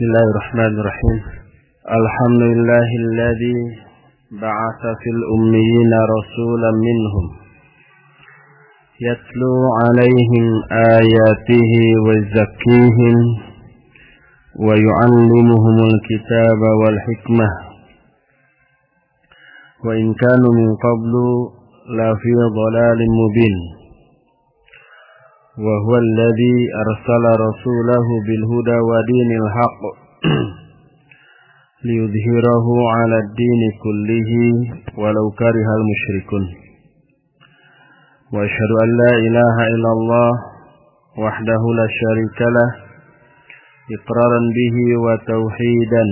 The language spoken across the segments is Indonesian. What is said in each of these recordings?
Bismillahirrahmanirrahim. Alhamdulillahilladzi ba'atsa fil ummiyina rasulan minhum yatlu 'alaihim ayatihi wa yuzakkihim wa yu'allimuhumul kitaba wal hikmah wa in kanu min qablu la fi dhalalin mubin. وهو الذي أرسل رسوله بالهدى ودين الحق ليظهره على الدين كله ولو كره المشركون وأشهد أن لا إله إلا الله وحده لا شريك له إقرارا به وتوحيدا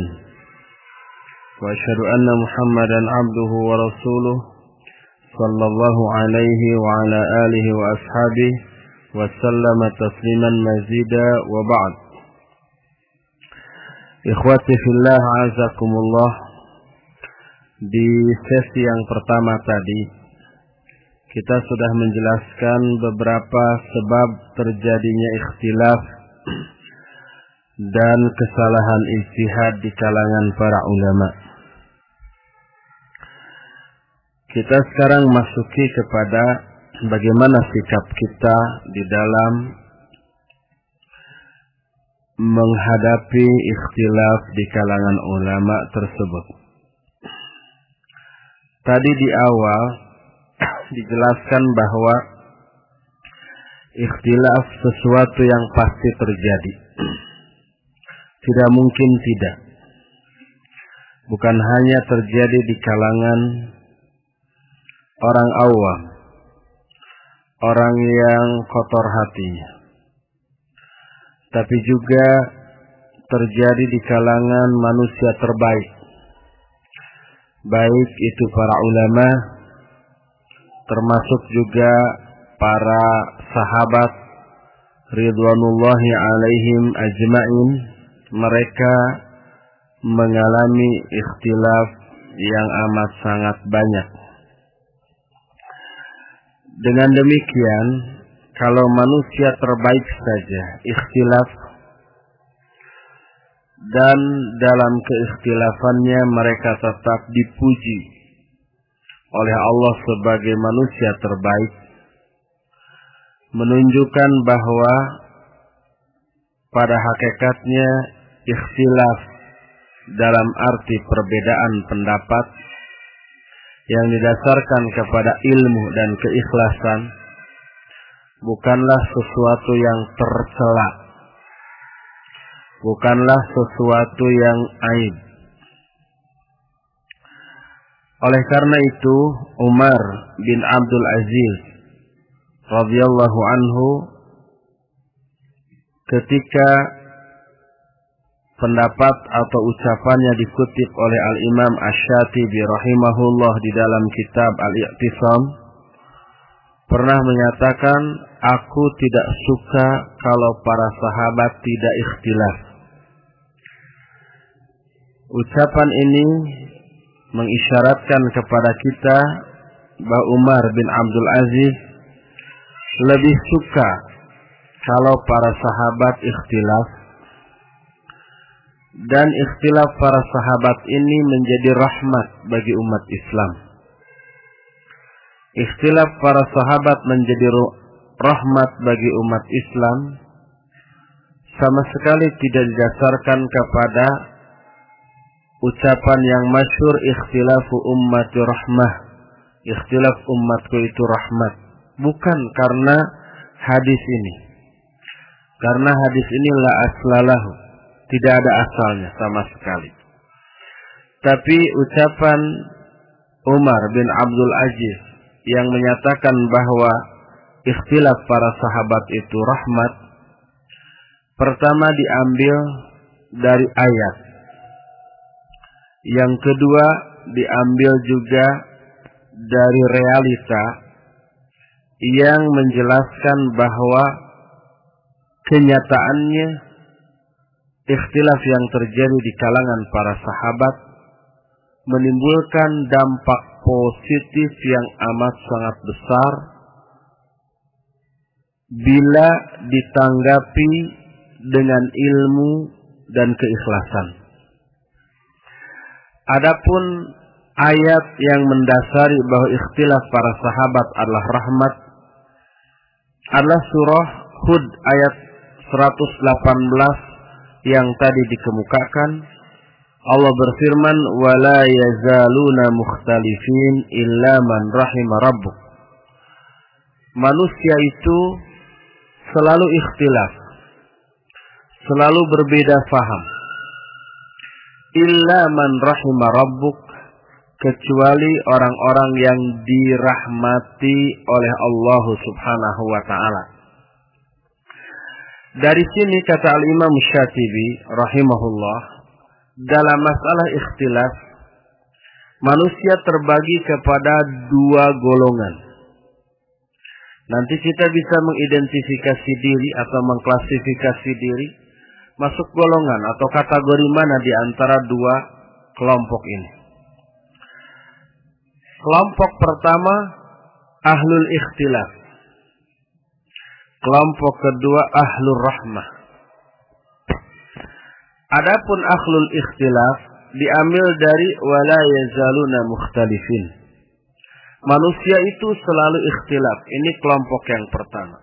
وأشهد أن محمدا عبده ورسوله صلى الله عليه وعلى آله وأصحابه وسلم تسليما مزيدا وبعد. Ikhwati fillah, azakumullah. Di sesi yang pertama tadi kita sudah menjelaskan beberapa sebab terjadinya ikhtilaf dan kesalahan ijtihad di kalangan para ulama. Kita sekarang masuki kepada bagaimana sikap kita di dalam menghadapi ikhtilaf di kalangan ulama tersebut. Tadi di awal dijelaskan bahwa ikhtilaf sesuatu yang pasti terjadi. Tidak mungkin tidak. Bukan hanya terjadi di kalangan orang awam, orang yang kotor hatinya, tapi juga terjadi di kalangan manusia terbaik, baik itu para ulama, termasuk juga para sahabat ridwanullahi alaihim ajma'in. Mereka mengalami ikhtilaf yang amat sangat banyak. Dengan demikian, kalau manusia terbaik saja ikhtilaf, dan dalam keikhtilafannya mereka tetap dipuji oleh Allah sebagai manusia terbaik, menunjukkan bahwa pada hakikatnya ikhtilaf dalam arti perbedaan pendapat yang didasarkan kepada ilmu dan keikhlasan bukanlah sesuatu yang tercela, bukanlah sesuatu yang aib. Oleh karena itu, Umar bin Abdul Aziz radhiyallahu anhu ketika pendapat atau ucapannya dikutip oleh Al-Imam Asy-Syatibi rahimahullah di dalam kitab Al-I'tisam, pernah menyatakan, aku tidak suka kalau para sahabat tidak ikhtilaf. Ucapan ini mengisyaratkan kepada kita bahwa Umar bin Abdul Aziz lebih suka kalau para sahabat ikhtilaf, dan ikhtilaf para sahabat ini menjadi rahmat bagi umat Islam. Ikhtilaf para sahabat menjadi rahmat bagi umat Islam sama sekali tidak didasarkan kepada ucapan yang masyhur, ikhtilafu ummati rahmah, ikhtilaf umatku itu rahmat. Bukan karena hadis ini. Karena hadis ini la aslalahu, tidak ada asalnya sama sekali. Tapi ucapan Umar bin Abdul Aziz yang menyatakan bahwa ikhtilaf para sahabat itu rahmat, pertama diambil dari ayat. Yang kedua diambil juga dari realita yang menjelaskan bahwa kenyataannya ikhtilaf yang terjadi di kalangan para sahabat menimbulkan dampak positif yang amat sangat besar bila ditanggapi dengan ilmu dan keikhlasan. Adapun ayat yang mendasari bahwa ikhtilaf para sahabat adalah rahmat adalah surah Hud ayat 118 yang tadi dikemukakan. Allah berfirman, "Wala yazaluna mukhtalifin illa man rahima rabbuk." Manusia itu selalu ikhtilaf, selalu berbeda faham. Illa man rahima rabbuk, kecuali orang-orang yang dirahmati oleh Allah Subhanahu wa taala. Dari sini kata Al-Imam Syatibi rahimahullah, dalam masalah ikhtilaf manusia terbagi kepada dua golongan. Nanti kita bisa mengidentifikasi diri atau mengklasifikasi diri masuk golongan atau kategori mana di antara dua kelompok ini. Kelompok pertama ahlul ikhtilaf. Kelompok kedua ahlur rahmah. Adapun ahlul ikhtilaf diambil dari wala yazaluna mukhtalifin. Manusia itu selalu ikhtilaf. Ini kelompok yang pertama.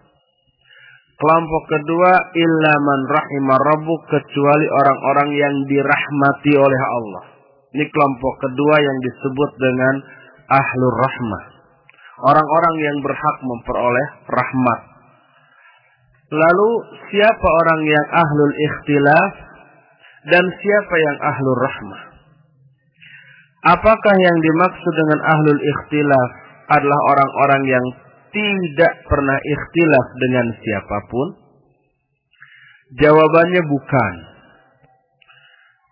Kelompok kedua illa man rahimah rabbuk, kecuali orang-orang yang dirahmati oleh Allah. Ini kelompok kedua yang disebut dengan ahlur rahmah. Orang-orang yang berhak memperoleh rahmat. Lalu siapa orang yang ahlul ikhtilaf dan siapa yang ahlur rahmah? Apakah yang dimaksud dengan ahlul ikhtilaf adalah orang-orang yang tidak pernah ikhtilaf dengan siapapun? Jawabannya bukan.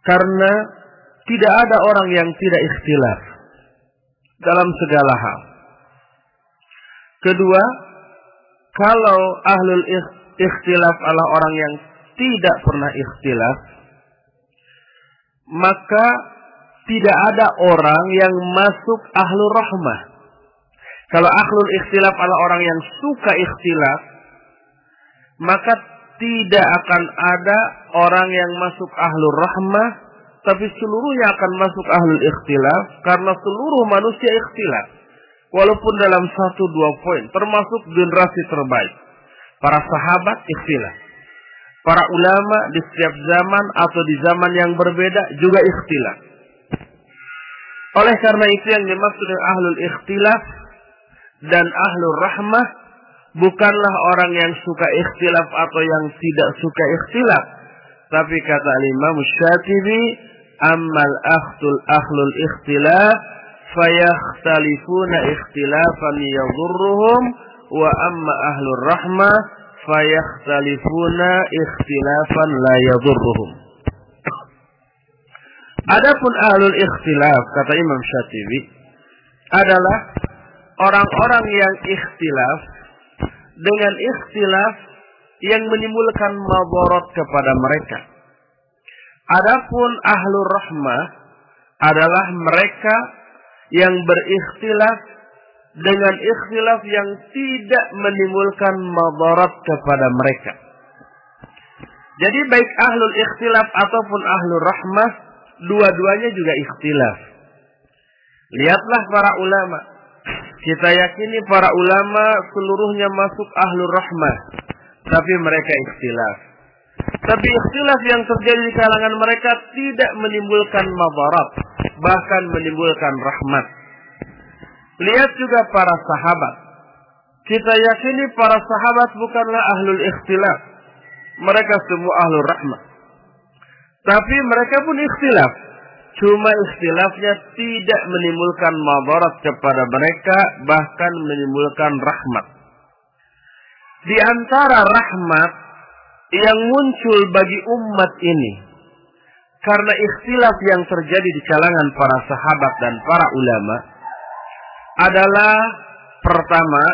Karena tidak ada orang yang tidak ikhtilaf dalam segala hal. Kedua, kalau ahlul ikhtilaf adalah orang yang tidak pernah ikhtilaf, maka tidak ada orang yang masuk ahlur rahmah. Kalau ahlul ikhtilaf adalah orang yang suka ikhtilaf, maka tidak akan ada orang yang masuk ahlur rahmah, tapi seluruhnya akan masuk ahlul ikhtilaf, karena seluruh manusia ikhtilaf. Walaupun dalam 1-2 poin, termasuk generasi terbaik. Para sahabat ikhtilaf. Para ulama di setiap zaman atau di zaman yang berbeda juga ikhtilaf. Oleh karena itu yang dimaksud dengan ahlul ikhtilaf dan ahlur rahmah bukanlah orang yang suka ikhtilaf atau yang tidak suka ikhtilaf. Tapi kata Imam Syatibi, ammal ahlul ikhtilaf fayakhtalifuna ikhtilafan yadurruhum wa amma ahlur rahmah fayakhtalifuna ikhtilafan la yadurruhum. Adapun ahlul ikhtilaf kata Imam Syatibi adalah orang-orang yang ikhtilaf dengan ikhtilaf yang menimbulkan madarat kepada mereka. Adapun ahlur rahmah adalah mereka yang berikhtilaf dengan ikhtilaf yang tidak menimbulkan madarat kepada mereka. Jadi baik ahlul ikhtilaf ataupun ahlur rahmah, dua-duanya juga ikhtilaf. Lihatlah para ulama. Kita yakini para ulama seluruhnya masuk ahlur rahmah, tapi mereka ikhtilaf. Tapi ikhtilaf yang terjadi di kalangan mereka tidak menimbulkan madarat, bahkan menimbulkan rahmat. Lihat juga para sahabat. Kita yakini para sahabat bukanlah ahlul ikhtilaf. Mereka semua ahlur rahmah. Tapi mereka pun ikhtilaf. Cuma ikhtilafnya tidak menimbulkan madarat kepada mereka, bahkan menimbulkan rahmat. Di antara rahmat yang muncul bagi umat ini karena ikhtilaf yang terjadi di kalangan para sahabat dan para ulama adalah pertama,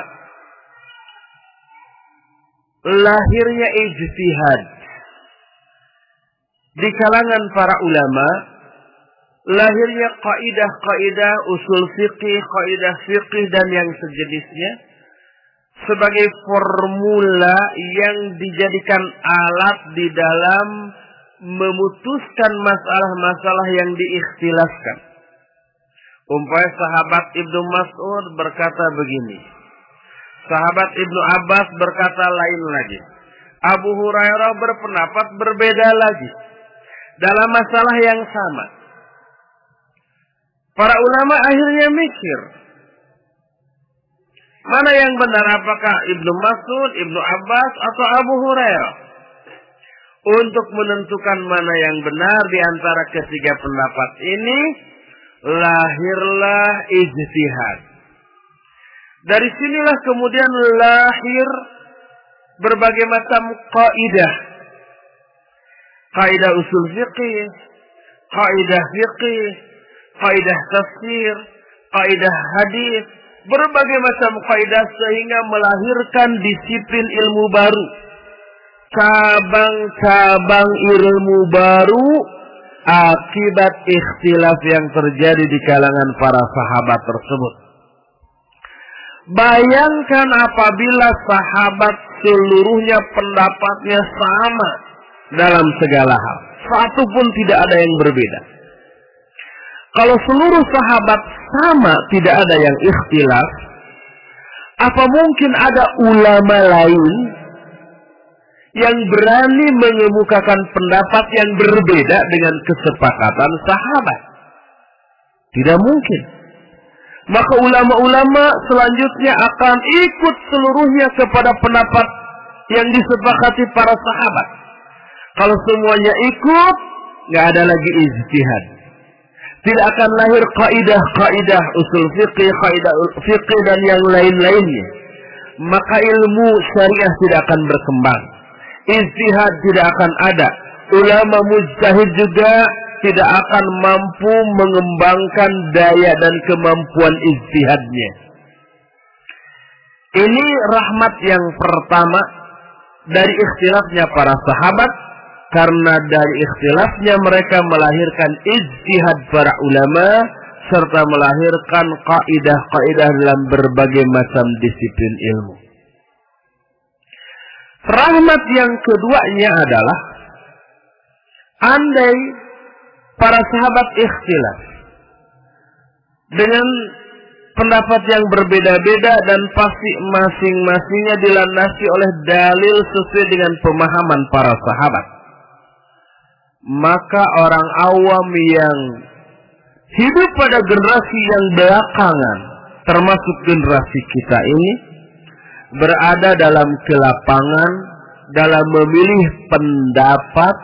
lahirnya ijtihad di kalangan para ulama, lahirnya kaidah-kaidah usul fiqih, kaidah fiqih dan yang sejenisnya sebagai formula yang dijadikan alat di dalam memutuskan masalah-masalah yang diikhtilafkan. Umpamanya sahabat Ibnu Mas'ud berkata begini. Sahabat Ibnu Abbas berkata lain lagi. Abu Hurairah berpendapat berbeda lagi. Dalam masalah yang sama. Para ulama akhirnya mikir. Mana yang benar, apakah Ibnu Mas'ud, Ibnu Abbas, atau Abu Hurairah? Untuk menentukan mana yang benar di antara ketiga pendapat ini, lahirlah ijtihad. Dari sinilah kemudian lahir berbagai macam kaidah. Kaidah usul fiqih, kaidah fiqih, kaidah tafsir, kaidah hadis, berbagai macam kaidah sehingga melahirkan disiplin ilmu baru. Cabang-cabang ilmu baru akibat ikhtilaf yang terjadi di kalangan para sahabat tersebut. Bayangkan apabila sahabat seluruhnya pendapatnya sama dalam segala hal. Satu pun tidak ada yang berbeda. Kalau seluruh sahabat sama, tidak ada yang ikhtilaf, apa mungkin ada ulama lain yang berani mengemukakan pendapat yang berbeda dengan kesepakatan sahabat? Tidak mungkin. Maka ulama-ulama selanjutnya akan ikut seluruhnya kepada pendapat yang disepakati para sahabat. Kalau semuanya ikut, nggak ada lagi ijtihad. Tidak akan lahir kaidah-kaidah usul fiqih, kaidah fiqih dan yang lain-lainnya. Maka ilmu syariah tidak akan berkembang. Ijtihad tidak akan ada. Ulama mujtahid juga tidak akan mampu mengembangkan daya dan kemampuan ijtihadnya. Ini rahmat yang pertama dari ikhtilafnya para sahabat, karena dari ikhtilafnya mereka melahirkan ijtihad para ulama serta melahirkan kaidah-kaidah dalam berbagai macam disiplin ilmu. Rahmat yang keduanya adalah andai para sahabat ikhtilaf dengan pendapat yang berbeda-beda dan pasti masing-masingnya dilandasi oleh dalil sesuai dengan pemahaman para sahabat, maka orang awam yang hidup pada generasi yang belakangan, termasuk generasi kita ini, berada dalam kelapangan dalam memilih pendapat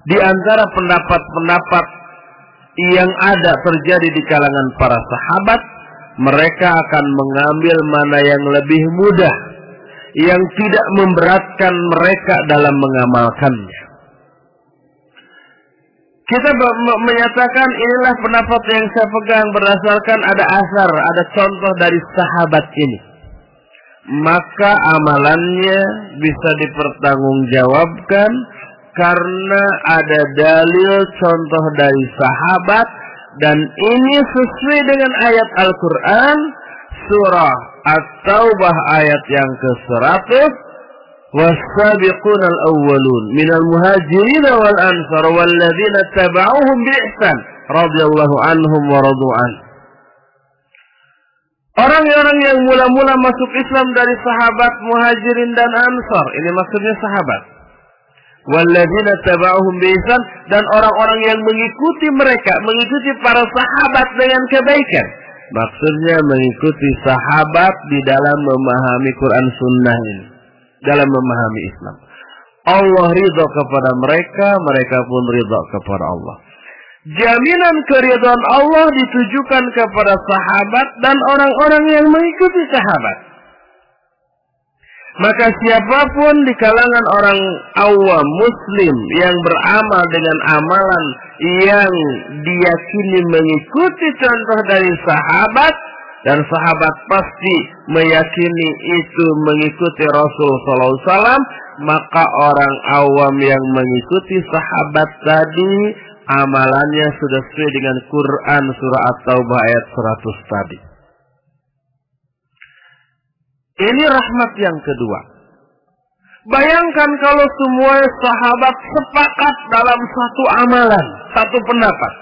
di antara pendapat-pendapat yang ada terjadi di kalangan para sahabat. Mereka akan mengambil mana yang lebih mudah, yang tidak memberatkan mereka dalam mengamalkannya. Kita menyatakan inilah pendapat yang saya pegang berdasarkan ada asar, ada contoh dari sahabat ini. Maka amalannya bisa dipertanggungjawabkan karena ada dalil contoh dari sahabat, dan ini sesuai dengan ayat Al-Quran surah At-Taubah ayat yang ke-100. والسابقون الأولون من المهاجرين والأنصار والذين اتبعوهم بإحسان رضي الله عنهم ورضوا عنه. Orang-orang yang mula-mula masuk Islam dari sahabat Muhajirin dan Ansar, ini maksudnya sahabat. Walladzina taba'uhum biihsan, dan orang-orang yang mengikuti mereka, mengikuti para sahabat dengan kebaikan. Maksudnya mengikuti sahabat di dalam memahami Quran Sunnah ini, dalam memahami Islam. Allah ridha kepada mereka, mereka pun ridha kepada Allah. Jaminan keridhaan Allah ditujukan kepada sahabat dan orang-orang yang mengikuti sahabat. Maka siapapun di kalangan orang awam muslim yang beramal dengan amalan yang diyakini mengikuti contoh dari sahabat, dan sahabat pasti meyakini itu mengikuti Rasul sallallahu alaihi wasallam, maka orang awam yang mengikuti sahabat tadi amalannya sudah sesuai dengan Quran surah At-Taubah ayat 100 tadi. Ini rahmat yang kedua. Bayangkan kalau semua sahabat sepakat dalam satu amalan, satu pendapat.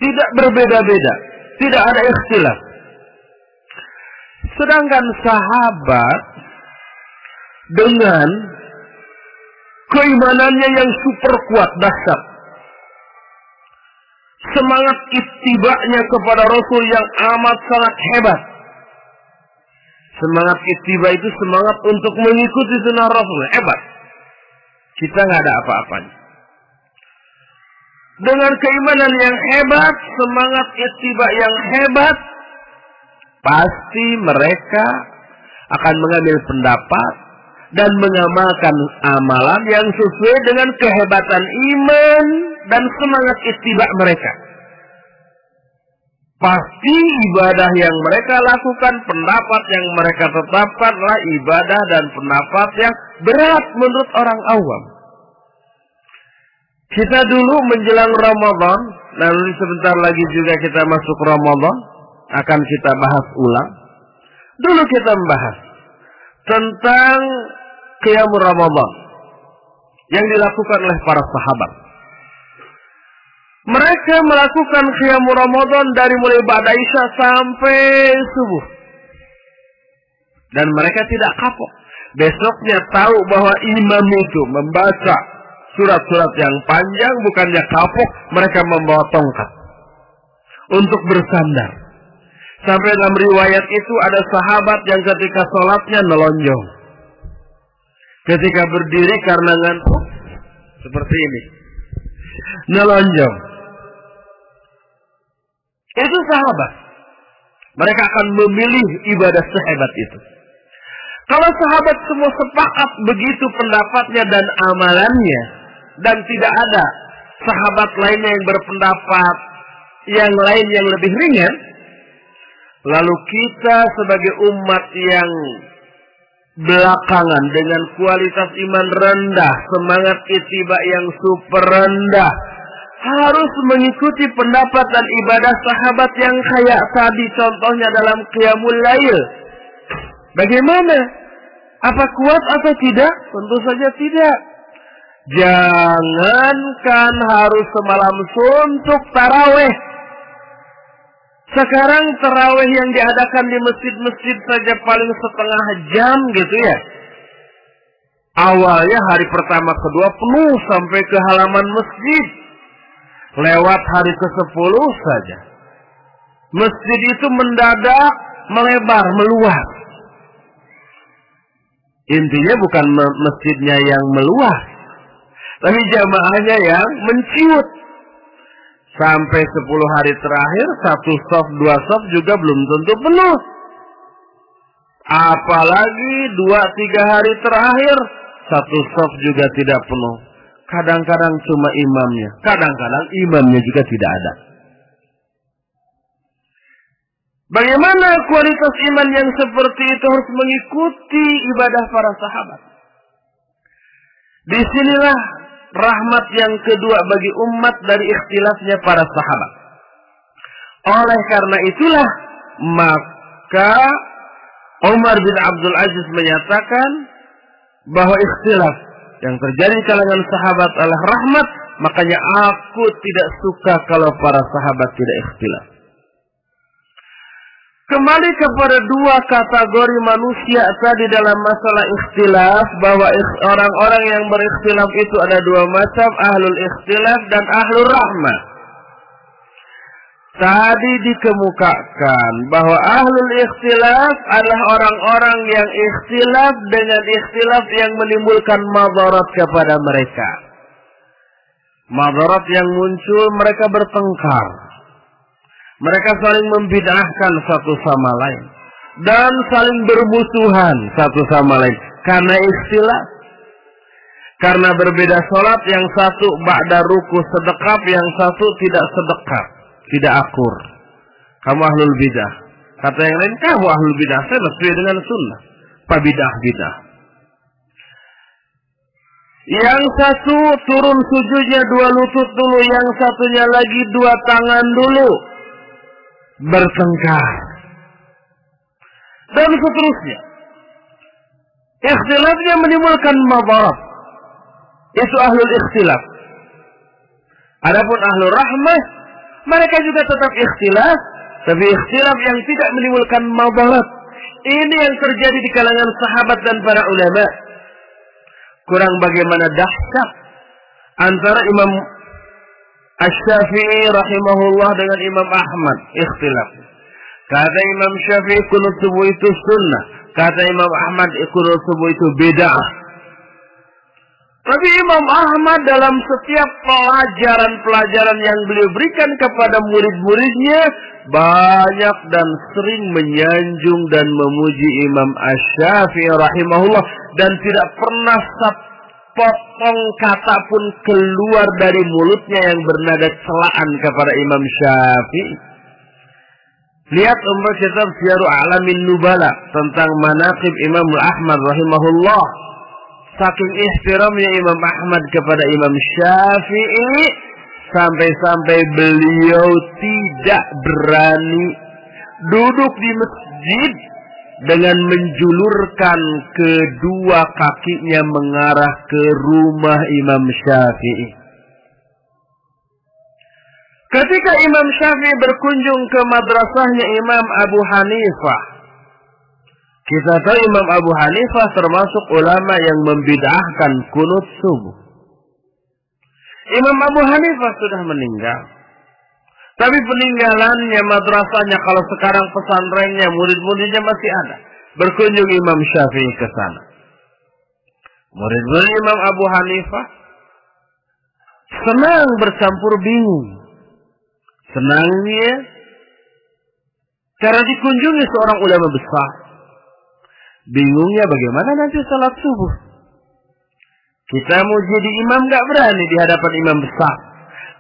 Tidak berbeda-beda, tidak ada ikhtilaf. Sedangkan sahabat dengan keimanannya yang super kuat, dahsyat. Semangat ittiba'nya kepada Rasul yang amat sangat hebat. Semangat ittiba itu semangat untuk mengikuti sunnah Rasul. Hebat. Kita nggak ada apa-apanya. Dengan keimanan yang hebat, semangat ittiba yang hebat, pasti mereka akan mengambil pendapat dan mengamalkan amalan yang sesuai dengan kehebatan iman dan semangat ittiba mereka. Pasti ibadah yang mereka lakukan, pendapat yang mereka tetapkanlah ibadah dan pendapat yang berat menurut orang awam. Kita dulu menjelang Ramadan, nanti sebentar lagi juga kita masuk Ramadan, akan kita bahas ulang. Dulu kita membahas tentang qiyamul Ramadan yang dilakukan oleh para sahabat. Mereka melakukan qiyamul Ramadan dari mulai ba'da Isya sampai subuh. Dan mereka tidak kapok. Besoknya tahu bahwa imam itu membaca surat-surat yang panjang, bukannya kapok, mereka membawa tongkat untuk bersandar. Sampai dalam riwayat itu ada sahabat yang ketika sholatnya nelonjong. Ketika berdiri karena ngantuk, seperti ini. Nelonjong. Itu sahabat. Mereka akan memilih ibadah sehebat itu. Kalau sahabat semua sepakat begitu pendapatnya dan amalannya, dan tidak ada sahabat lainnya yang berpendapat yang lain yang lebih ringan, lalu kita sebagai umat yang belakangan dengan kualitas iman rendah, semangat ittiba yang super rendah, harus mengikuti pendapat dan ibadah sahabat yang kayak tadi contohnya dalam qiyamul lail. Bagaimana? Apa kuat atau tidak? Tentu saja tidak. Jangankan harus semalam suntuk tarawih. Sekarang tarawih yang diadakan di masjid-masjid saja paling setengah jam gitu ya. Awalnya hari pertama kedua penuh sampai ke halaman masjid. Lewat hari ke-10 saja. Masjid itu mendadak melebar, meluas. Intinya bukan masjidnya yang meluas, tapi jamaahnya yang menciut. Sampai 10 hari terakhir, 1 shaf, 2 shaf juga belum tentu penuh. Apalagi 2-3 hari terakhir, 1 shaf juga tidak penuh. Kadang-kadang cuma imamnya, kadang-kadang imamnya juga tidak ada. Bagaimana kualitas iman yang seperti itu harus mengikuti ibadah para sahabat. Disinilah rahmat yang kedua bagi umat dari ikhtilafnya para sahabat. Oleh karena itulah, maka Umar bin Abdul Aziz menyatakan bahwa ikhtilaf yang terjadi di kalangan sahabat adalah rahmat. Makanya aku tidak suka kalau para sahabat tidak ikhtilaf. Kembali kepada 2 kategori manusia tadi dalam masalah ikhtilaf, bahwa orang-orang yang berikhtilaf itu ada 2 macam, ahlul ikhtilaf dan ahlul rahmah. Tadi dikemukakan bahwa ahlul ikhtilaf adalah orang-orang yang ikhtilaf dengan ikhtilaf yang menimbulkan madarat kepada mereka. Madarat yang muncul, mereka bertengkar. Mereka saling membid'ahkan satu sama lain. Dan saling bermusuhan satu sama lain. Karena ikhtilaf. Karena berbeda sholat, yang satu ba'da ruku sedekap, yang satu tidak sedekap. Tidak akur. Kamu ahlul bidah. Kata yang lain, kamu ahlul bidah. Saya sesuai dengan sunnah. Pabidah-bidah. Yang satu turun sujudnya 2 lutut dulu. Yang satunya lagi 2 tangan dulu. Bertengkar. Dan seterusnya. Ikhtilafnya menimbulkan madarat. Itu ahlul ikhtilaf. Adapun ahlul rahmah, mereka juga tetap ikhtilaf, tapi ikhtilaf yang tidak menimbulkan madarat. Ini yang terjadi di kalangan sahabat dan para ulama. Kurang bagaimana dahsyat antara Imam Asy-Syafi'i rahimahullah dengan Imam Ahmad, ikhtilaf. Kata Imam Syafi'i qunut subuh itu sunnah, kata Imam Ahmad qunut subuh itu bid'ah. Tapi Imam Ahmad dalam setiap pelajaran-pelajaran yang beliau berikan kepada murid-muridnya, banyak dan sering menyanjung dan memuji Imam Asy-Syafi'i rahimahullah, dan tidak pernah sepotong kata pun keluar dari mulutnya yang bernada celaan kepada Imam Syafi'i. Lihat kitab Syiarul A'lamin Nubala tentang manaqib Imam Ahmad rahimahullah. Saking ihtiramnya Imam Ahmad kepada Imam Syafi'i, sampai-sampai beliau tidak berani duduk di masjid dengan menjulurkan kedua kakinya mengarah ke rumah Imam Syafi'i. Ketika Imam Syafi'i berkunjung ke madrasahnya Imam Abu Hanifah, kita tahu Imam Abu Hanifah termasuk ulama yang membid'ahkan kunut subuh. Imam Abu Hanifah sudah meninggal. Tapi peninggalannya, madrasahnya, kalau sekarang pesantrennya, murid-muridnya masih ada. Berkunjung Imam Syafi'i ke sana. Murid-murid Imam Abu Hanifah senang bercampur bingung. Senangnya karena dikunjungi seorang ulama besar. Bingungnya bagaimana nanti salat subuh. Kita mau jadi imam gak berani di hadapan imam besar.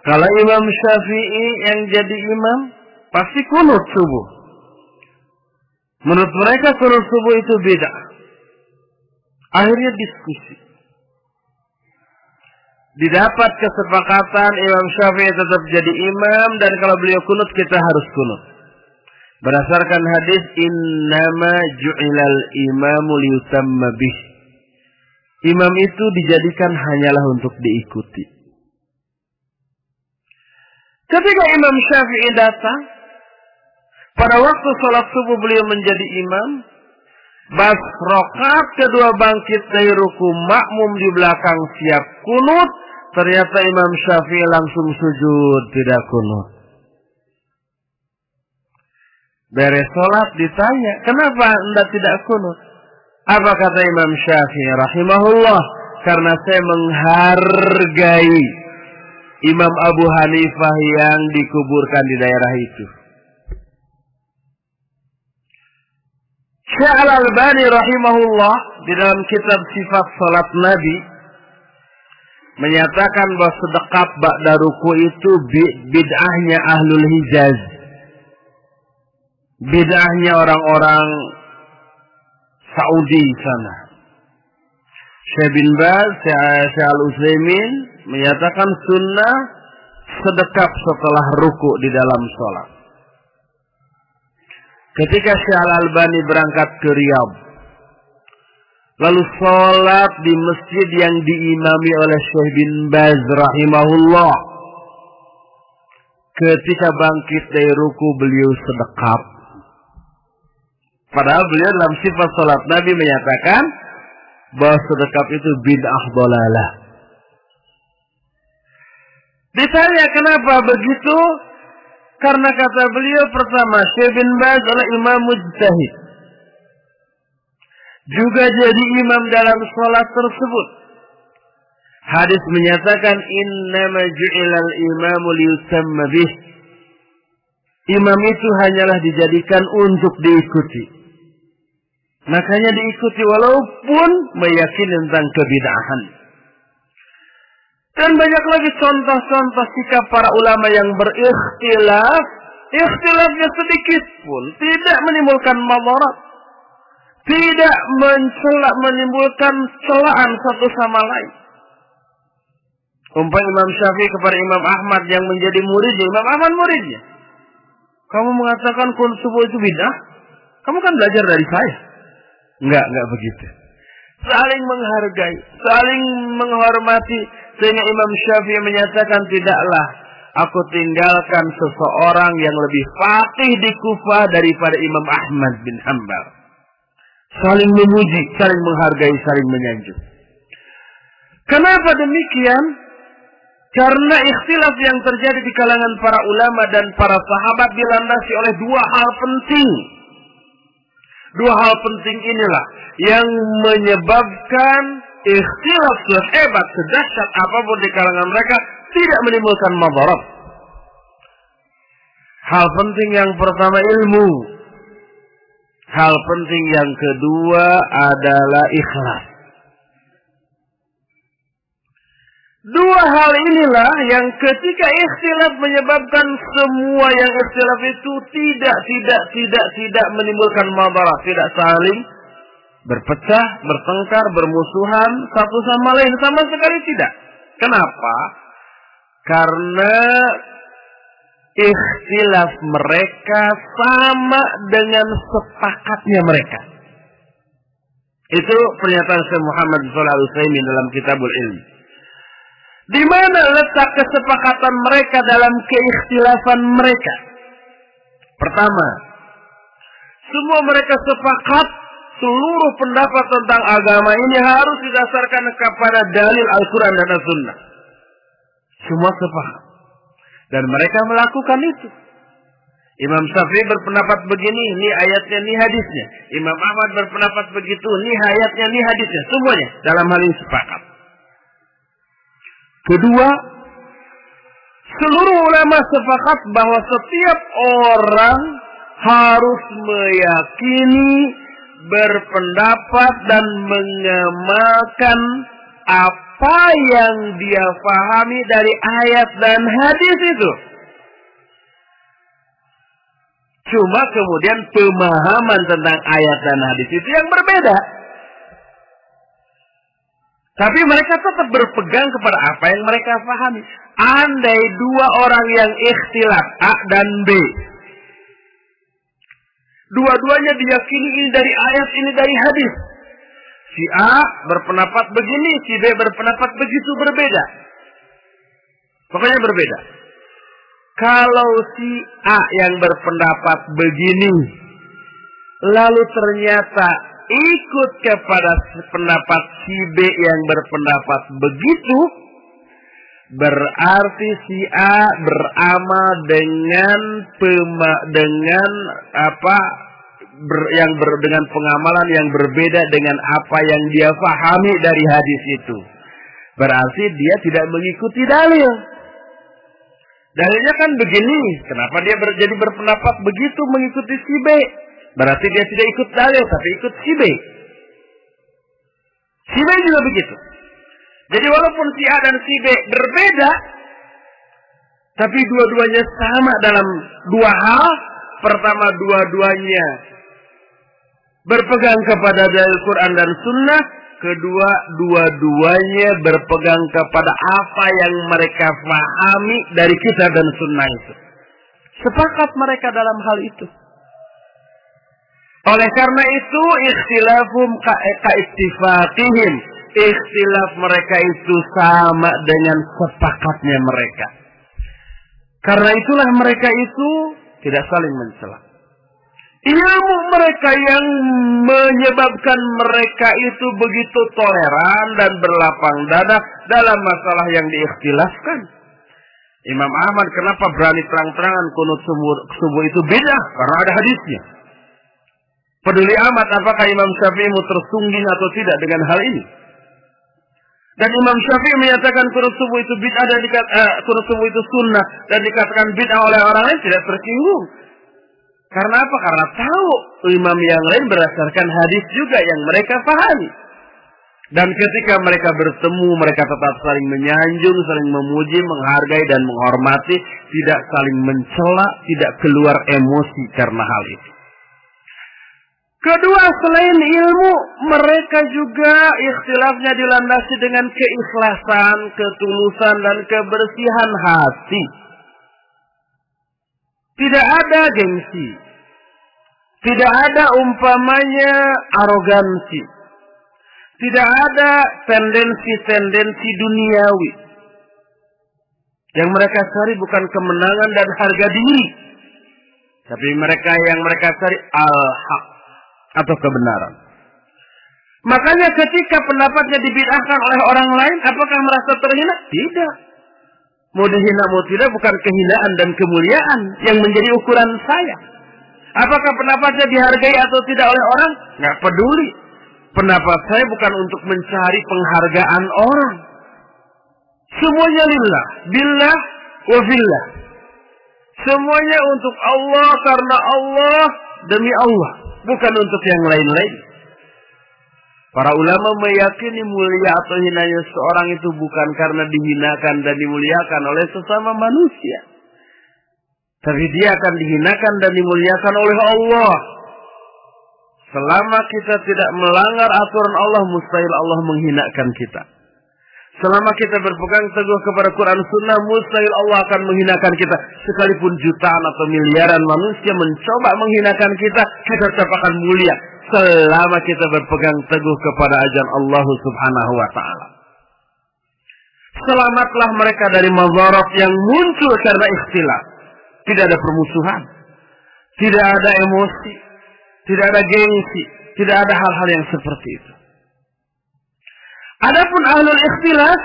Kalau Imam Syafi'i yang jadi imam, pasti kunut subuh. Menurut mereka kunut subuh itu beda. Akhirnya diskusi. Didapat kesepakatan Imam Syafi'i tetap jadi imam, dan kalau beliau kunut kita harus kunut. Berdasarkan hadis innama ju'ilal imamu liyutamma bih. Imam itu dijadikan hanyalah untuk diikuti. Ketika Imam Syafi'i datang, pada waktu sholat subuh beliau menjadi imam, bas rokaat kedua bangkit dari ruku, makmum di belakang siap kunut, ternyata Imam Syafi'i langsung sujud, tidak kunut. Beres sholat ditanya, kenapa Anda tidak kunut? Apa kata Imam Syafi'i rahimahullah? Karena saya menghargai Imam Abu Hanifah yang dikuburkan di daerah itu. Syekh Al-Albani rahimahullah di dalam kitab Sifat Salat Nabi menyatakan bahwa sedekap ba'da ruku itu bid'ahnya Ahlul Hijaz. Bid'ahnya orang-orang Saudi sana. Syekh bin Baz, Syekh Al-Utsaimin menyatakan sunnah sedekap setelah ruku di dalam sholat. Ketika Syekh Al-Albani berangkat ke Riyadh, lalu sholat di masjid yang diimami oleh Syekh bin Baz rahimahullah, ketika bangkit dari ruku beliau sedekap. Padahal beliau dalam sifat salat Nabi menyatakan bahwa sedekap itu bid'ah dhalalah. Ditanya kenapa begitu? Karena kata beliau, pertama, Syekh bin Baz adalah imam mujtahid, juga jadi imam dalam salat tersebut. Hadis menyatakan innama ju'ilal imamu liyutamma bih. Imam itu hanyalah dijadikan untuk diikuti. Makanya diikuti walaupun meyakini tentang kebid'ahan. Dan banyak lagi contoh-contoh sikap para ulama yang berikhtilaf. Ikhtilafnya sedikit pun tidak menimbulkan madarat, tidak menimbulkan celaan satu sama lain. Umpama Imam Syafi'i kepada Imam Ahmad yang menjadi muridnya, Imam Ahmad muridnya. Kamu mengatakan kunut subuh itu bid'ah? Kamu kan belajar dari saya. Enggak begitu. saling menghargai, saling menghormati. Sehingga Imam Syafi'i menyatakan, tidaklah aku tinggalkan seseorang yang lebih faqih di Kufah daripada Imam Ahmad bin Hanbal. Saling memuji, saling menghargai, saling menyanjung. Kenapa demikian? Karena ikhtilaf yang terjadi di kalangan para ulama dan para sahabat dilandasi oleh dua hal penting. Dua hal penting inilah yang menyebabkan ikhtilaf sehebat, sedahsyat apapun di kalangan mereka tidak menimbulkan madarat. Hal penting yang pertama ilmu. Hal penting yang kedua adalah ikhlas. Dua hal inilah yang ketika ikhtilaf menyebabkan semua yang ikhtilaf itu tidak menimbulkan madarat, tidak saling berpecah, bertengkar, bermusuhan satu sama lain, sama sekali tidak. Kenapa? Karena ikhtilaf mereka sama dengan sepakatnya mereka. Itu pernyataan Syekh Muhammad Shalih Al-Utsaimin dalam Kitabul Ilm. Di mana letak kesepakatan mereka dalam keikhtilafan mereka? Pertama, semua mereka sepakat seluruh pendapat tentang agama ini harus didasarkan kepada dalil Al-Quran dan As-Sunnah. Semua sepakat. Dan mereka melakukan itu. Imam Syafi'i berpendapat begini, ini ayatnya, ini hadisnya. Imam Ahmad berpendapat begitu, ini ayatnya, ini hadisnya. Semuanya dalam hal ini sepakat. Kedua, seluruh ulama sepakat bahwa setiap orang harus meyakini, berpendapat dan mengamalkan apa yang dia pahami dari ayat dan hadis itu. Cuma kemudian pemahaman tentang ayat dan hadis itu yang berbeda. Tapi mereka tetap berpegang kepada apa yang mereka pahami. Andai dua orang yang ikhtilaf, A dan B, dua-duanya diyakini ini dari ayat, ini dari hadis. Si A berpendapat begini, si B berpendapat begitu, berbeda. Pokoknya berbeda. Kalau si A yang berpendapat begini, lalu ternyata ikut kepada pendapat si B yang berpendapat begitu, berarti si A beramal dengan dengan pengamalan yang berbeda dengan apa yang dia pahami dari hadis itu. Berarti dia tidak mengikuti dalil. Dalilnya kan begini, kenapa dia jadi berpendapat begitu mengikuti si B? Berarti dia tidak ikut dalil, tapi ikut si B. Si B juga begitu. Jadi walaupun si A dan si B berbeda, tapi dua-duanya sama dalam dua hal. Pertama, dua-duanya berpegang kepada dalil Quran dan Sunnah. Kedua, dua-duanya berpegang kepada apa yang mereka pahami dari kitab dan Sunnah itu. Sepakat mereka dalam hal itu. Oleh karena itu, ikhtilafum ka'ittifaqihim. Ikhtilaf mereka itu sama dengan sepakatnya mereka. Karena itulah mereka itu tidak saling mencela. Ilmu mereka yang menyebabkan mereka itu begitu toleran dan berlapang dada dalam masalah yang diikhtilafkan. Imam Ahmad kenapa berani terang-terangan kunut subuh itu bid'ah? Karena ada hadisnya. Peduli amat apakah Imam Syafi'i tersungging atau tidak dengan hal ini. Dan Imam Syafi'i menyatakan kunut subuh itu bid'ah dan kunut subuh itu sunnah dan dikatakan bid'ah oleh orang lain tidak tersinggung. Karena apa? Karena tahu imam yang lain berdasarkan hadis juga yang mereka pahami. Dan ketika mereka bertemu, mereka tetap saling menyanjung, saling memuji, menghargai dan menghormati, tidak saling mencela, tidak keluar emosi karena hal itu. Kedua, selain ilmu, mereka juga ikhtilafnya dilandasi dengan keikhlasan, ketulusan, dan kebersihan hati. Tidak ada gengsi. Tidak ada umpamanya arogansi. Tidak ada tendensi-tendensi duniawi. Yang mereka cari bukan kemenangan dan harga diri. Tapi mereka cari al-haq atau kebenaran. Makanya ketika pendapatnya dibid'ahkan oleh orang lain, apakah merasa terhina? Tidak. Mau dihina mau tidak bukan kehinaan dan kemuliaan yang menjadi ukuran saya. Apakah pendapatnya dihargai atau tidak oleh orang? Nggak peduli. Pendapat saya bukan untuk mencari penghargaan orang. Semuanya lillah, billah, wa fillah. Semuanya untuk Allah, karena Allah, demi Allah. Bukan untuk yang lain-lain. Para ulama meyakini mulia atau hinanya seorang itu bukan karena dihinakan dan dimuliakan oleh sesama manusia. Tapi dia akan dihinakan dan dimuliakan oleh Allah. Selama kita tidak melanggar aturan Allah, mustahil Allah menghinakan kita. Selama kita berpegang teguh kepada Quran Sunnah, mustahil Allah akan menghinakan kita. Sekalipun jutaan atau miliaran manusia mencoba menghinakan kita, kita tetap akan mulia. Selama kita berpegang teguh kepada ajaran Allah Subhanahu wa ta'ala. Selamatlah mereka dari madharat yang muncul karena ikhtilaf. Tidak ada permusuhan. Tidak ada emosi. Tidak ada gengsi. Tidak ada hal-hal yang seperti itu. Adapun ahlul ikhtilaf,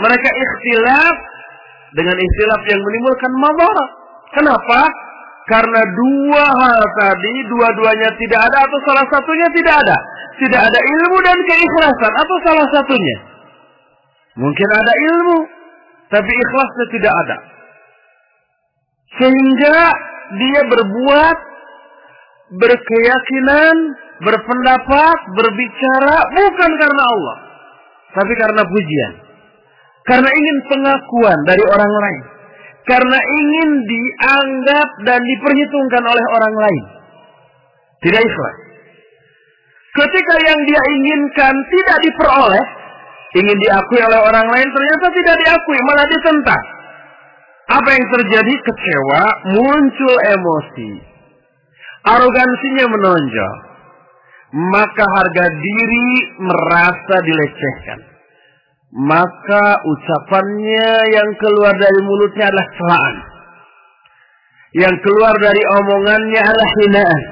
mereka ikhtilaf dengan ikhtilaf yang menimbulkan madharat. Kenapa? Karena dua hal tadi, dua-duanya tidak ada atau salah satunya tidak ada. Tidak ada ilmu dan keikhlasan atau salah satunya. Mungkin ada ilmu, tapi ikhlasnya tidak ada. Sehingga dia berbuat, berkeyakinan, berpendapat, berbicara bukan karena Allah, tapi karena pujian. Karena ingin pengakuan dari orang lain. Karena ingin dianggap dan diperhitungkan oleh orang lain. Tidak ikhlas. Ketika yang dia inginkan tidak diperoleh, ingin diakui oleh orang lain, ternyata tidak diakui, malah ditentang. Apa yang terjadi? Kecewa, muncul emosi. Arogansinya menonjol. Maka harga diri merasa dilecehkan. Maka ucapannya yang keluar dari mulutnya adalah celaan. Yang keluar dari omongannya adalah hinaan.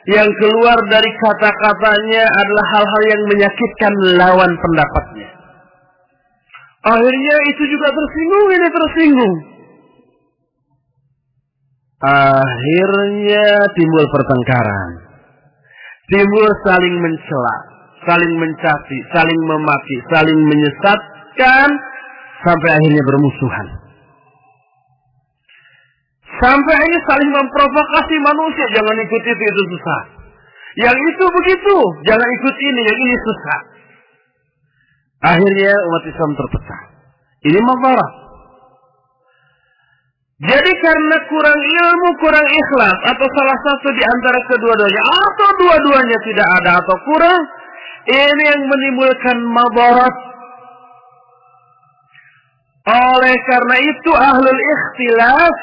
Yang keluar dari kata-katanya adalah hal-hal yang menyakitkan lawan pendapatnya. Akhirnya itu juga tersinggung, ini tersinggung. Akhirnya timbul pertengkaran. Timbul saling mencela, saling mencaci, saling memaki, saling menyesatkan, sampai akhirnya bermusuhan. Sampai akhirnya saling memprovokasi manusia, jangan ikut itu susah. Yang itu begitu, jangan ikut ini, yang ini susah. Akhirnya umat Islam terpecah. Ini madharat. Jadi karena kurang ilmu, kurang ikhlas, atau salah satu di antara kedua-duanya, atau dua-duanya tidak ada atau kurang, ini yang menimbulkan madharat. Oleh karena itu ahlul ikhtilaf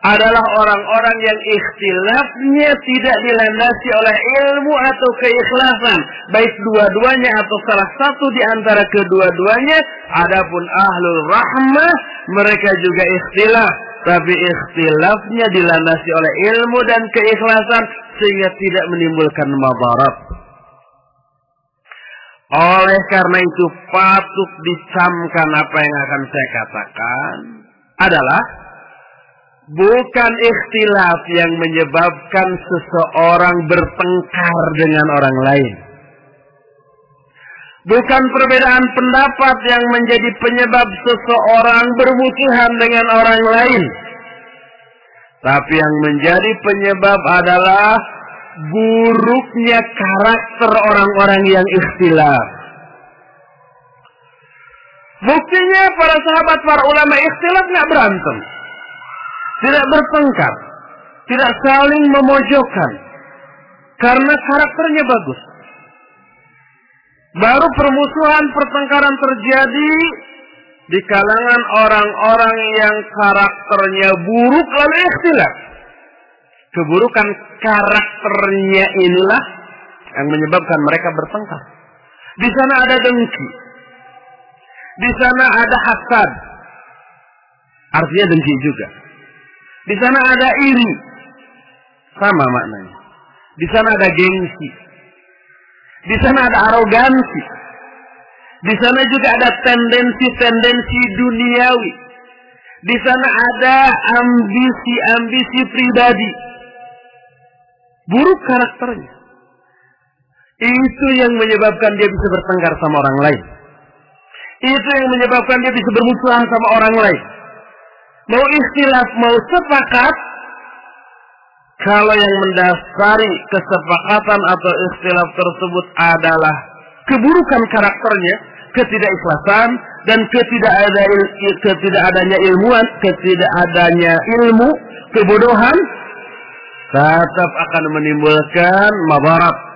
adalah orang-orang yang ikhtilafnya tidak dilandasi oleh ilmu atau keikhlasan, baik dua-duanya atau salah satu di antara kedua-duanya. Adapun ahlul rahmah, mereka juga ikhtilaf, tapi ikhtilafnya dilandasi oleh ilmu dan keikhlasan sehingga tidak menimbulkan madharat. Oleh karena itu patut dicamkan apa yang akan saya katakan adalah bukan ikhtilaf yang menyebabkan seseorang bertengkar dengan orang lain. Bukan perbedaan pendapat yang menjadi penyebab seseorang bermusuhan dengan orang lain. Tapi yang menjadi penyebab adalah buruknya karakter orang-orang yang ikhtilaf. Buktinya para sahabat, para ulama ikhtilaf nggak berantem. Tidak bertengkar, tidak saling memojokkan, karena karakternya bagus. Baru permusuhan, pertengkaran terjadi di kalangan orang-orang yang karakternya buruk lalu ikhtilaf. Keburukan karakternya inilah yang menyebabkan mereka bertengkar. Di sana ada dengki. Di sana ada hasad. Artinya dengki juga. Di sana ada iri. Sama maknanya. Di sana ada gengsi. Di sana ada arogansi. Di sana juga ada tendensi-tendensi duniawi. Di sana ada ambisi-ambisi pribadi. Buruk karakternya. Itu yang menyebabkan dia bisa bertengkar sama orang lain. Itu yang menyebabkan dia bisa bermusuhan sama orang lain. Mau ikhtilaf, mau sepakat, kalau yang mendasari kesepakatan atau ikhtilaf tersebut adalah keburukan karakternya, ketidakikhlasan, dan ketidakadanya ilmu, kebodohan, tetap akan menimbulkan madarat.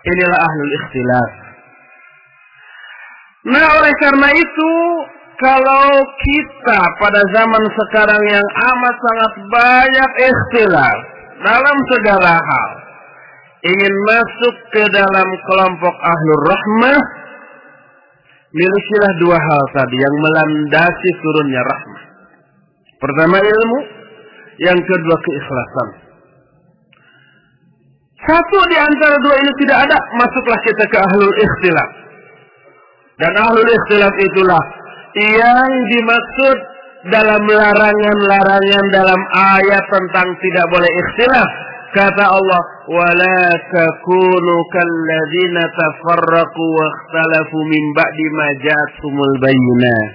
Inilah ahlul ikhtilaf. Nah, oleh karena itu, kalau kita pada zaman sekarang yang amat sangat banyak ikhtilaf dalam segala hal, ingin masuk ke dalam kelompok ahlur rahmah, milikilah dua hal tadi yang melandasi turunnya rahmah. Pertama ilmu, yang kedua keikhlasan. Satu di antara dua ini tidak ada, masuklah kita ke ahlul ikhtilaf. Dan ahlul ikhtilaf itulah yang dimaksud dalam larangan-larangan dalam ayat tentang tidak boleh ikhtilaf. Kata Allah, وَلَا تَكُونُوا كَالَّذِينَ تَفَرَّقُوا وَاخْتَلَفُوا مِنْ بَعْدِ مَا جَاءَتْهُمُ الْبَيِّنَاتُ.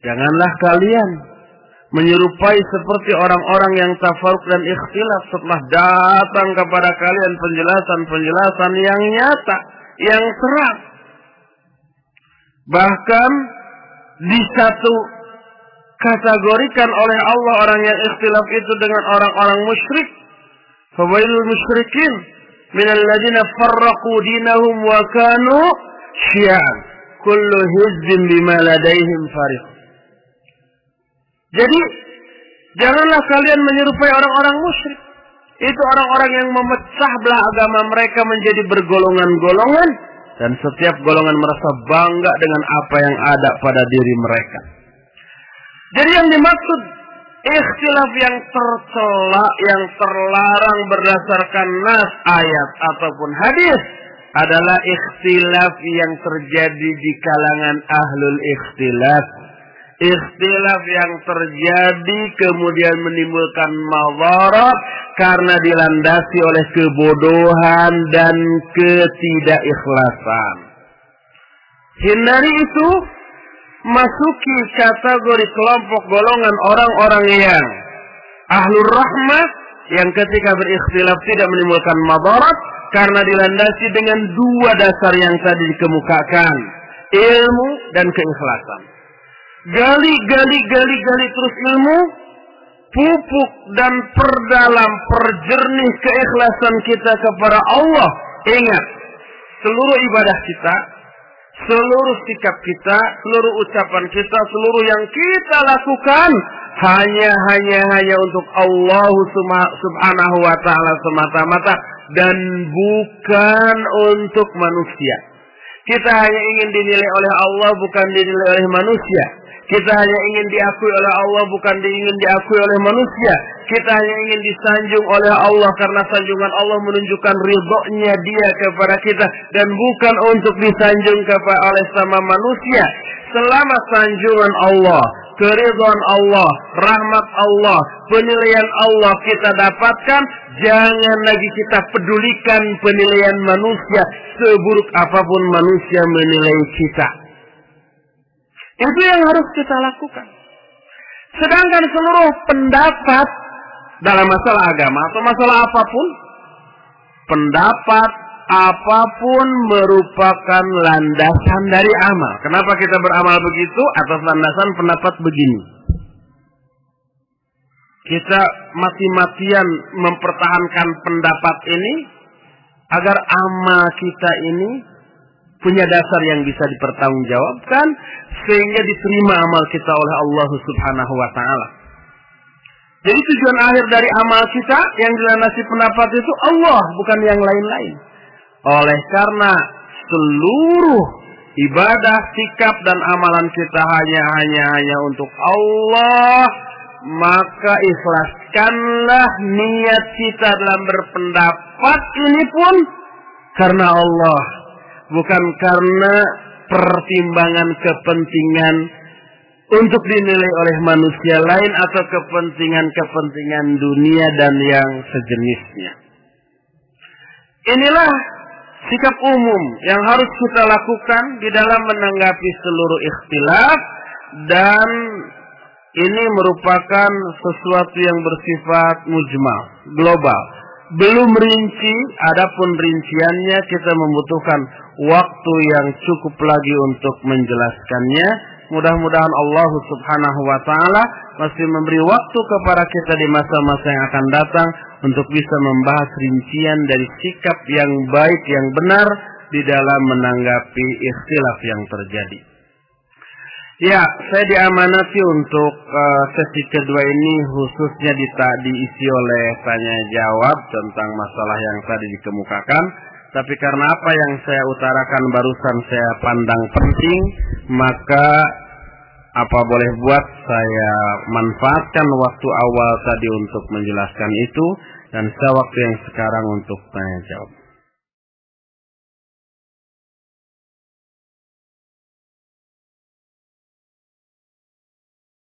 Janganlah kalian menyerupai seperti orang-orang yang tafarruq dan ikhtilaf setelah datang kepada kalian penjelasan-penjelasan yang nyata, yang terang. Bahkan di satu kategorikan oleh Allah orang yang ikhtilaf itu dengan orang-orang musyrik. Fawailul musyrikin minal ladzina farraqu dinahum wa kanu syi'an. Kullu hizbin bima ladaihim farih. Jadi janganlah kalian menyerupai orang-orang musyrik. Itu orang-orang yang memecah belah agama mereka menjadi bergolongan-golongan, dan setiap golongan merasa bangga dengan apa yang ada pada diri mereka. Jadi yang dimaksud ikhtilaf yang tercela, yang terlarang berdasarkan nas, ayat ataupun hadis adalah ikhtilaf yang terjadi di kalangan ahlul ikhtilaf. Ikhtilaf yang terjadi kemudian menimbulkan madarat karena dilandasi oleh kebodohan dan ketidakikhlasan. Hindari itu, masuki kategori kelompok golongan orang-orang yang ahlur rahmah, yang ketika berikhtilaf tidak menimbulkan madarat karena dilandasi dengan dua dasar yang tadi dikemukakan, ilmu dan keikhlasan. Gali terus ilmu, pupuk dan perdalam, perjernih keikhlasan kita kepada Allah. Ingat, seluruh ibadah kita, seluruh sikap kita, seluruh ucapan kita, seluruh yang kita lakukan hanya untuk Allah subhanahu wa ta'ala semata-mata dan bukan untuk manusia. Kita hanya ingin dinilai oleh Allah, bukan dinilai oleh manusia. Kita hanya ingin diakui oleh Allah, bukan ingin diakui oleh manusia. Kita hanya ingin disanjung oleh Allah karena sanjungan Allah menunjukkan ridhonya Dia kepada kita, dan bukan untuk disanjung oleh sama manusia. Selama sanjungan Allah, keridhaan Allah, rahmat Allah, penilaian Allah kita dapatkan, jangan lagi kita pedulikan penilaian manusia, seburuk apapun manusia menilai kita. Itu yang harus kita lakukan. Sedangkan seluruh pendapat dalam masalah agama atau masalah apapun, pendapat apapun merupakan landasan dari amal. Kenapa kita beramal begitu? Atas landasan pendapat begini. Kita mati-matian mempertahankan pendapat ini agar amal kita ini punya dasar yang bisa dipertanggungjawabkan sehingga diterima amal kita oleh Allah Subhanahu wa taala. Jadi tujuan akhir dari amal kita yang dilandasi pendapat itu Allah, bukan yang lain-lain. Oleh karena seluruh ibadah, sikap dan amalan kita hanya untuk Allah, maka ikhlaskanlah niat kita dalam berpendapat ini pun karena Allah, bukan karena pertimbangan kepentingan untuk dinilai oleh manusia lain atau kepentingan dunia dan yang sejenisnya. Inilah sikap umum yang harus kita lakukan di dalam menanggapi seluruh ikhtilaf, dan ini merupakan sesuatu yang bersifat mujmal, global. Belum rinci, adapun rinciannya kita membutuhkan waktu yang cukup lagi untuk menjelaskannya. Mudah-mudahan Allah Subhanahu wa taala masih memberi waktu kepada kita di masa-masa yang akan datang untuk bisa membahas rincian dari sikap yang baik, yang benar di dalam menanggapi ikhtilaf yang terjadi. Ya, saya diamanati untuk sesi kedua ini khususnya diisi oleh tanya jawab tentang masalah yang tadi dikemukakan. Tapi karena apa yang saya utarakan barusan saya pandang penting, maka apa boleh buat saya manfaatkan waktu awal tadi untuk menjelaskan itu, dan saya waktu yang sekarang untuk tanya jawab.